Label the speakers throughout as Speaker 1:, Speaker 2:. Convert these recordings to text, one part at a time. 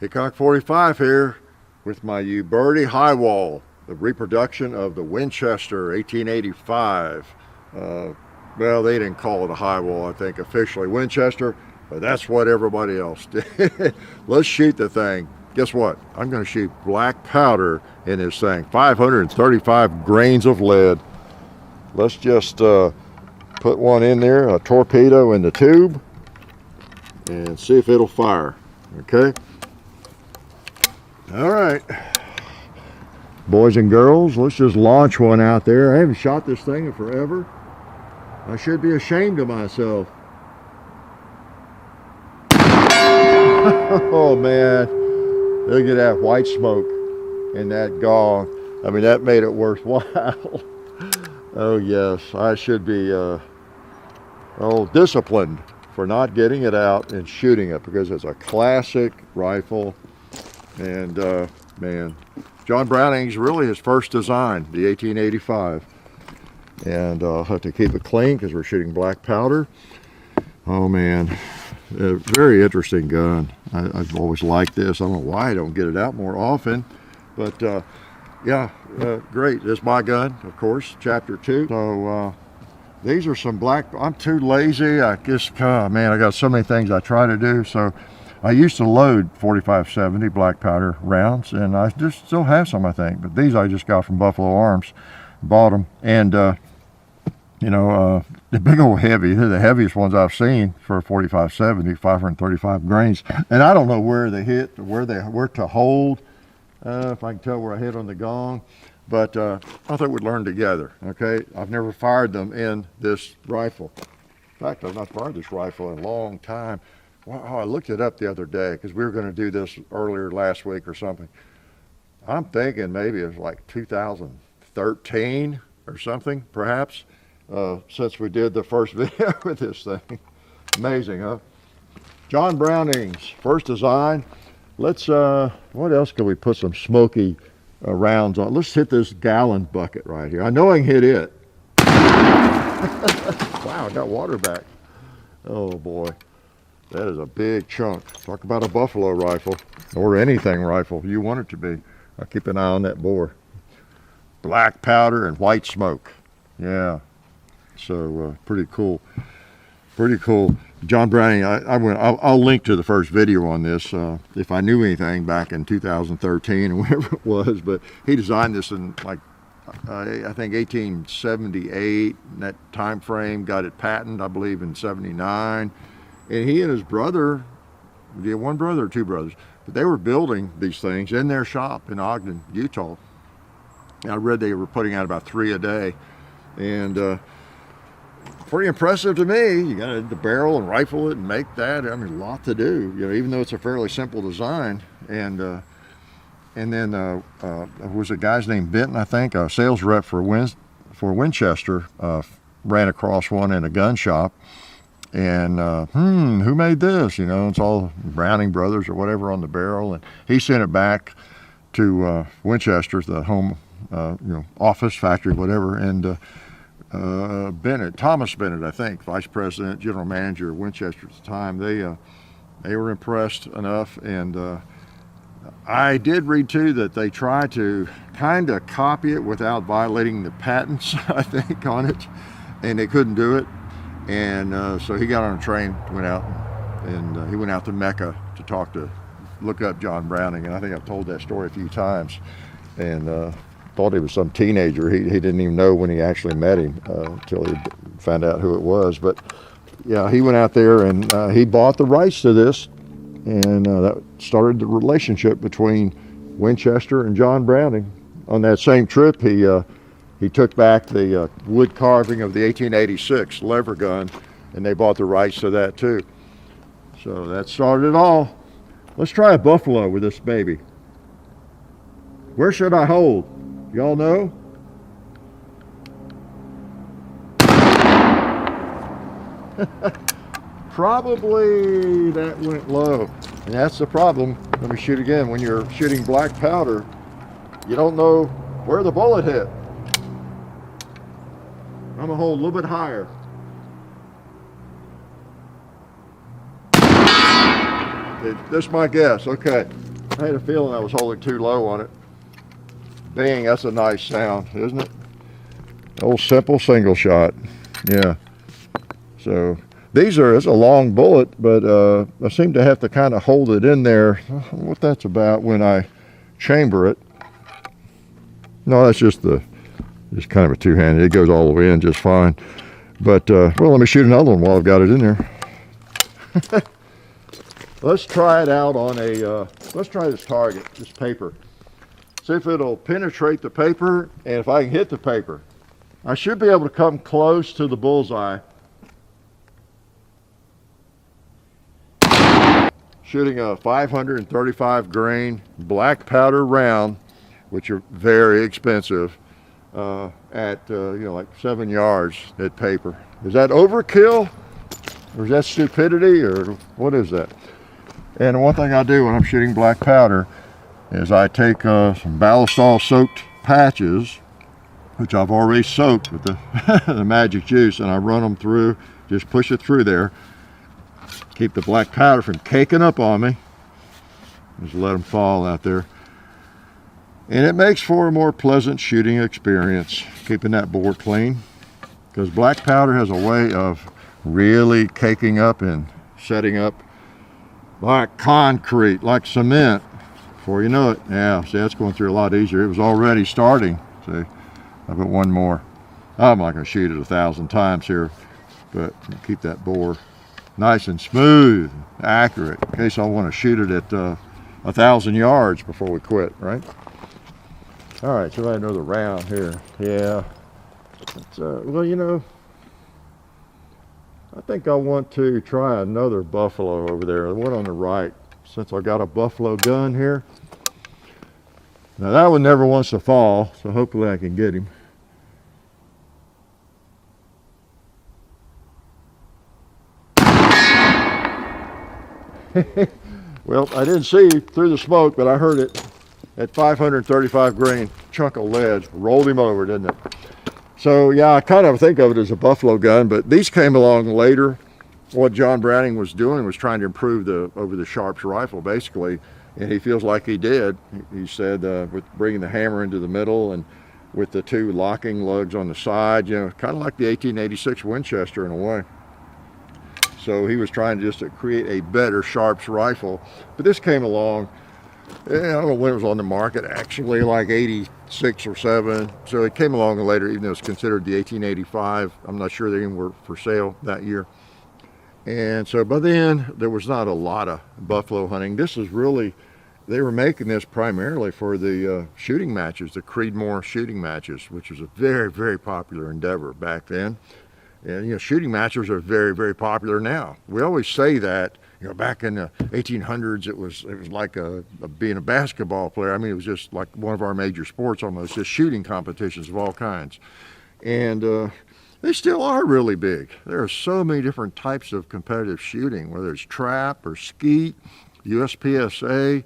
Speaker 1: Hickok 45 here with my Uberti high wall, the reproduction of the Winchester 1885. Well, they didn't call it a high wall, I think, officially Winchester, but that's what everybody else did. Let's shoot the thing. Guess what? I'm going to shoot black powder in this thing. 535 grains of lead. Let's just put one in there, a torpedo in the tube, and see if it'll fire. Okay? All right, boys and girls, let's just launch one out there. I haven't shot this thing in forever. I should be ashamed of myself. Oh man, look at that white smoke and that gong. I mean, that made it worthwhile. Oh yes, I should be disciplined for not getting it out and shooting it, because it's a classic rifle. And man, John Browning's really his first design, the 1885. And I'll have to keep it clean because we're shooting black powder. Oh man, a very interesting gun. I've always liked this. I don't know why I don't get it out more often, but yeah, great. This is my gun, of course, chapter 2. So these are some black. I'm too lazy. I just, man, I got so many things I try to do. So I used to load 4570 black powder rounds, and I just still have some, I think. But these I just got from Buffalo Arms, bought them, and you know, the big old heavy. They're the heaviest ones I've seen for a 4570, 535 grains. And I don't know where they hit, or where they were to hold. If I can tell where I hit on the gong, but I thought we'd learn together. Okay, I've never fired them in this rifle. In fact, I've not fired this rifle in a long time. Wow, I looked it up the other day because we were going to do this earlier last week or something. I'm thinking maybe it was like 2013 or something, perhaps, since we did the first video with this thing. Amazing, huh? John Browning's first design. Let's, what else can we put some smoky rounds on? Let's hit this gallon bucket right here. I know I can hit it. Wow, I got water back. Oh boy. That is a big chunk. Talk about a buffalo rifle, or anything rifle you want it to be. I'll keep an eye on that bore. Black powder and white smoke. Yeah. So pretty cool. Pretty cool. John Browning, I'll link to the first video on this if I knew anything back in 2013 or whatever it was. But he designed this in like I think 1878, in that time frame. Got it patented, I believe, in 79. And he and his brother, he had one brother or two brothers, but they were building these things in their shop in Ogden, Utah. And I read they were putting out about 3 a day. And pretty impressive to me. You got the barrel and rifle it and make that. I mean, a lot to do, you know, even though it's a fairly simple design. And then there was a guy's named Benton, I think, a sales rep for Winchester, ran across one in a gun shop. And who made this? You know, it's all Browning Brothers or whatever on the barrel. And he sent it back to Winchester, the home, you know, office, factory, whatever. And Bennett, Thomas Bennett, I think, vice president, general manager of Winchester at the time, they were impressed enough. And I did read too that they tried to kind of copy it without violating the patents, I think, on it, and they couldn't do it. And so he got on a train, went out, and he went out to Mecca to look up John Browning. And I think I've told that story a few times. And thought he was some teenager. He didn't even know when he actually met him until he found out who it was. But yeah, he went out there and he bought the rights to this, and that started the relationship between Winchester and John Browning. On that same trip, he took back the wood carving of the 1886 lever gun, and they bought the rights to that too. So that started it all. Let's try a buffalo with this baby. Where should I hold? Y'all know? Probably that went low. And that's the problem. Let me shoot again. When you're shooting black powder, you don't know where the bullet hit. I'm gonna hold a little bit higher. That's my guess. Okay, I had a feeling I was holding too low on it. Bang, that's a nice sound, isn't it? Old simple single shot. Yeah. So these are, it's a long bullet, but I seem to have to kind of hold it in there. I don't know what that's about when I chamber it. No, that's just kind of a two-handed. It goes all the way in just fine. But, well, let me shoot another one while I've got it in there. Let's try it out on a, let's try this target, this paper. See if it'll penetrate the paper, and if I can hit the paper. I should be able to come close to the bullseye. Shooting a 535 grain black powder round, which are very expensive, at you know, like 7 yards at paper. Is that overkill, or is that stupidity, or what is that? And one thing I do when I'm shooting black powder is I take some ballistol soaked patches, which I've already soaked with the, the magic juice, and I run them through, just push it through there, keep the black powder from caking up on me, just let them fall out there. And it makes for a more pleasant shooting experience, keeping that bore clean, because black powder has a way of really caking up and setting up like concrete, like cement, before you know it. Yeah, see, that's going through a lot easier. It was already starting. See, I put one more. I'm not going to shoot it 1,000 times here, but keep that bore nice and smooth, accurate, in case I want to shoot it at 1,000 yards before we quit, right? All right, so I have another round here. Yeah, it's, well, you know, I think I want to try another buffalo over there, the one on the right, since I got a buffalo gun here. Now that one never wants to fall, so hopefully I can get him. Well, I didn't see through the smoke, but I heard it at 535 grain chunk of lead. Rolled him over, didn't it? So yeah, I kind of think of it as a buffalo gun, but these came along later. What John Browning was doing was trying to improve the over-the-sharps rifle, basically, and he feels like he did. He said with bringing the hammer into the middle and with the two locking lugs on the side, you know, kind of like the 1886 Winchester in a way. So he was trying just to create a better sharps rifle. But this came along, I don't know when it was on the market, actually like 86 or 7. So it came along later, even though it's considered the 1885. I'm not sure they even were for sale that year. And so by then, there was not a lot of buffalo hunting. This is really, they were making this primarily for the shooting matches, the Creedmoor shooting matches, which was a very, very popular endeavor back then. And, you know, shooting matches are very, very popular now. We always say that, you know, back in the 1800s, it was like being a basketball player. I mean, it was just like one of our major sports almost, just shooting competitions of all kinds. And they still are really big. There are so many different types of competitive shooting, whether it's trap or skeet, USPSA.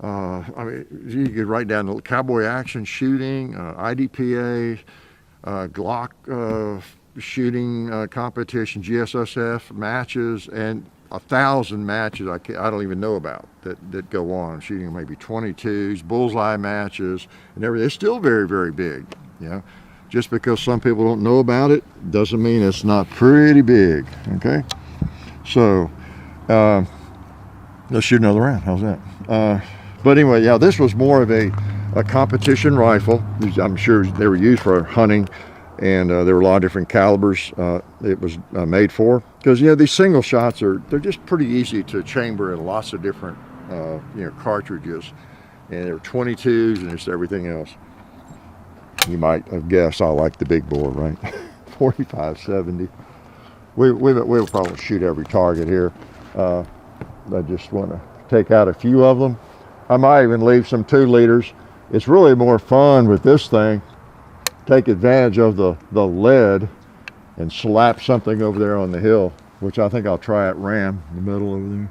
Speaker 1: I mean, you could write down the cowboy action shooting, IDPA, Glock shooting competition, GSSF matches, and 1,000 matches I don't even know about that go on, shooting maybe 22s, bullseye matches, and everything. It's still very, very big. You know, just because some people don't know about it doesn't mean it's not pretty big. Okay, so let's shoot another round. How's that? But anyway, yeah, this was more of a competition rifle. I'm sure they were used for hunting. And there were a lot of different calibers it was made for. Because, you know, these single shots they're just pretty easy to chamber in lots of different, you know, cartridges. And there were 22s and just everything else. You might have guessed I like the big bore, right? 45-70. We'll probably shoot every target here. I just want to take out a few of them. I might even leave some 2-liters. It's really more fun with this thing. Take advantage of the lead and slap something over there on the hill, which I think I'll try at Ram in the middle over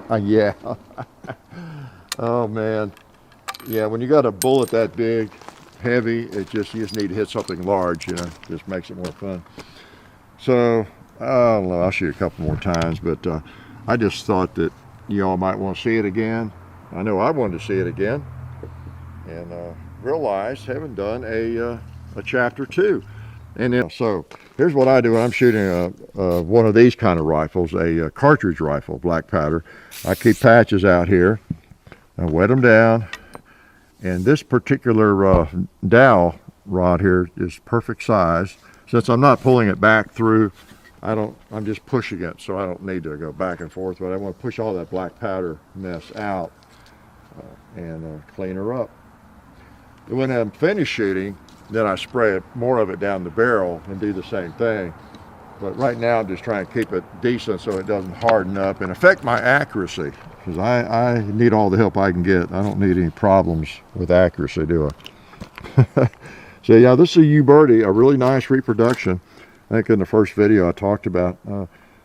Speaker 1: there. Yeah. Oh man. Yeah, when you got a bullet that big, heavy, you just need to hit something large, you know, just makes it more fun. So I don't know, I'll shoot a couple more times, but I just thought that you all might want to see it again. I know I wanted to see it again, and realized haven't done a chapter 2. And then, so here's what I do when I'm shooting one of these kind of rifles, a cartridge rifle, black powder. I keep patches out here. I wet them down, and this particular dowel rod here is perfect size. Since I'm not pulling it back through, I'm just pushing it, so I don't need to go back and forth, but I want to push all that black powder mess out and clean her up. When I'm finished shooting, then I spray more of it down the barrel and do the same thing. But right now I'm just trying to keep it decent so it doesn't harden up and affect my accuracy, because I need all the help I can get. I don't need any problems with accuracy, do I? So yeah, this is a Uberti, a really nice reproduction. I think in the first video I talked about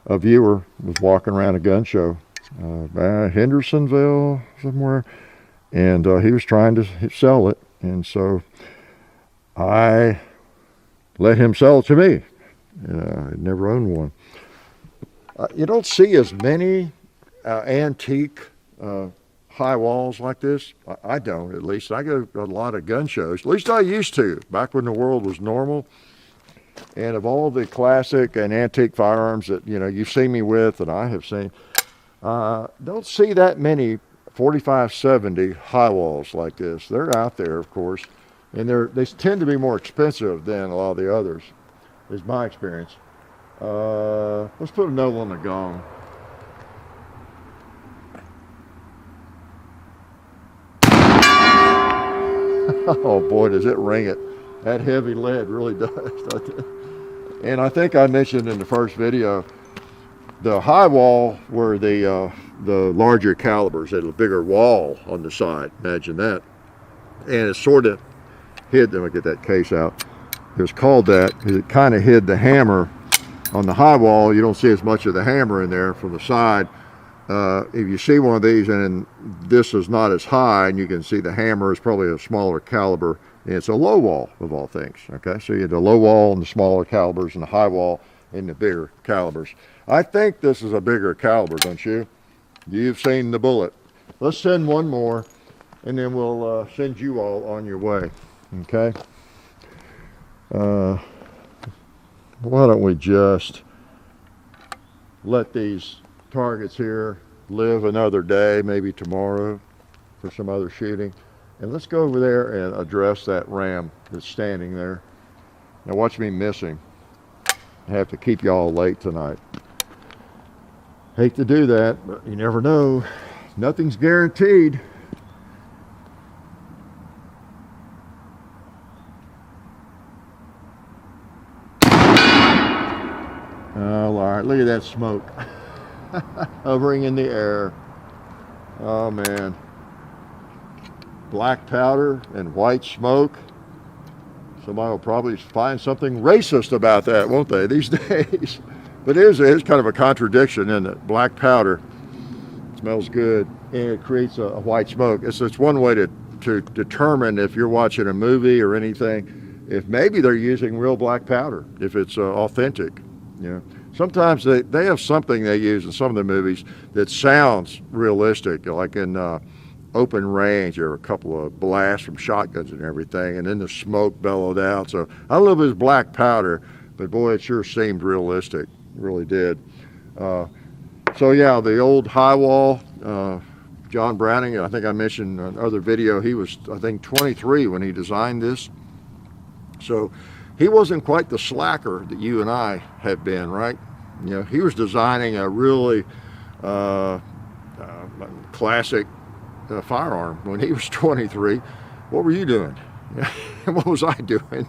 Speaker 1: a viewer was walking around a gun show, Hendersonville somewhere, and he was trying to sell it, and so I let him sell it to me. I never owned one. You don't see as many antique high walls like this. I don't, at least. I go to a lot of gun shows. At least I used to, back when the world was normal. And of all the classic and antique firearms that you've seen me with and I have seen, don't see that many 45-70 high walls like this. They're out there, of course, and they tend to be more expensive than a lot of the others, is my experience. Let's put a note on the gong. Oh boy, does it ring it. That heavy lead really does. And I think I mentioned in the first video, the high wall were the larger calibers. They had a bigger wall on the side. Imagine that. And it sort of hid, let me get that case out. It was called that because it kind of hid the hammer on the high wall. You don't see as much of the hammer in there from the side. If you see one of these and this is not as high, and you can see the hammer is probably a smaller caliber, and it's a low wall of all things. Okay, so you have the low wall and the smaller calibers, and the high wall and the bigger calibers. I think this is a bigger caliber, don't you? You've seen the bullet. Let's send one more, and then we'll send you all on your way. Okay. Why don't we just let these targets here live another day, maybe tomorrow for some other shooting, and let's go over there and address that ram that's standing there. Now watch me missing. I have to keep y'all late tonight. Hate to do that, but you never know. Nothing's guaranteed. Oh, all right, look at that smoke. Hovering in the air. Oh man. Black powder and white smoke. Somebody will probably find something racist about that, won't they, these days? But it is kind of a contradiction, isn't it? Black powder smells good and it creates a white smoke. It's one way to determine if you're watching a movie or anything, if maybe they're using real black powder, if it's authentic. Sometimes they have something they use in some of the movies that sounds realistic, like in Open Range, there were a couple of blasts from shotguns and everything, and then the smoke bellowed out. So I don't know if it was black powder, but boy, it sure seemed realistic. It really did. So yeah, the old high wall, John Browning, I think I mentioned in another video, he was, I think, 23 when he designed this. So he wasn't quite the slacker that you and I have been, right? He was designing a really classic firearm when he was 23. What were you doing? What was I doing?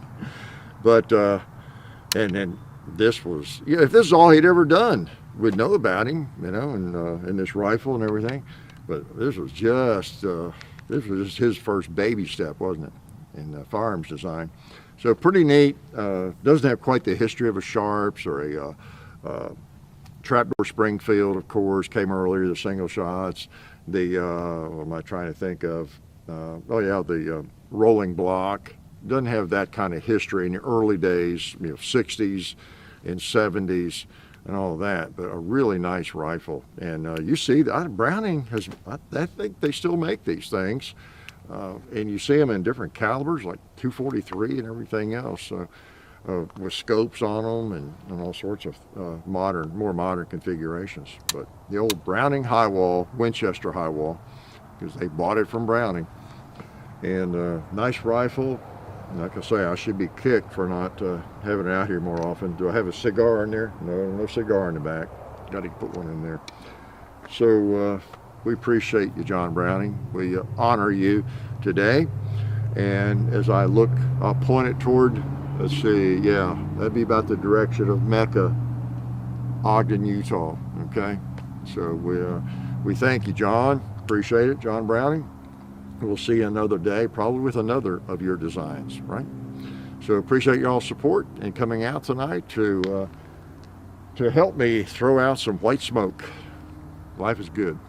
Speaker 1: But and this was, if this is all he'd ever done, we'd know about him, and this rifle and everything. But this was just his first baby step, wasn't it, in firearms design? So pretty neat. Doesn't have quite the history of a Sharps or a trapdoor Springfield, of course, came earlier, the single shots. The, what am I trying to think of? The rolling block. Doesn't have that kind of history in the early days, 60s and 70s. and all of that, but a really nice rifle. And you see, Browning has, I think they still make these things, and you see them in different calibers, like 243 and everything else, with scopes on them and all sorts of more modern configurations. But the old Browning high wall, Winchester high wall, because they bought it from Browning, and nice rifle. Like I say, I should be kicked for not having it out here more often. Do I have a cigar in there? No, no cigar in the back. Got to put one in there. So we appreciate you, John Browning. We honor you today. And as I look, I'll point it toward, let's see, yeah, that'd be about the direction of Mecca, Ogden, Utah. Okay. So we thank you, John. Appreciate it, John Browning. We'll see you another day, probably with another of your designs, right? So appreciate y'all's support and coming out tonight to help me throw out some white smoke. Life is good.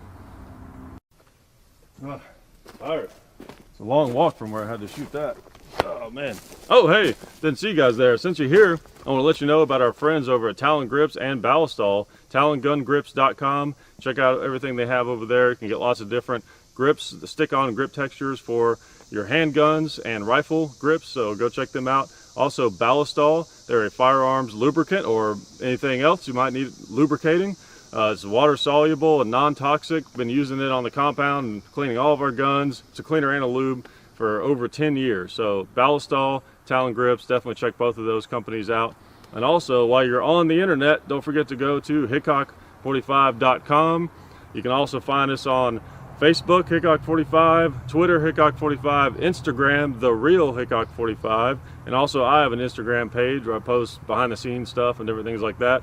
Speaker 2: Tired. It's a long walk from where I had to shoot that. Oh man. Oh hey, didn't see you guys there. Since you're here, I want to let you know about our friends over at Talon Grips and Ballistol, talongungrips.com. Check out everything they have over there. You can get lots of different grips, the stick-on grip textures for your handguns and rifle grips, so go check them out. Also Ballistol, they're a firearms lubricant or anything else you might need lubricating. It's water soluble and non-toxic. Been using it on the compound and cleaning all of our guns. It's a cleaner and a lube for over 10 years. So Ballistol, Talon Grips, definitely check both of those companies out. And also, while you're on the internet, don't forget to go to hickok45.com. You can also find us on Facebook, Hickok45, Twitter, Hickok45, Instagram, The Real Hickok45, and also I have an Instagram page where I post behind the scenes stuff and different things like that.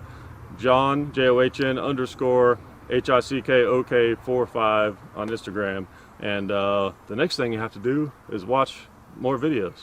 Speaker 2: John, John _ HICKOK45 on Instagram. And the next thing you have to do is watch more videos.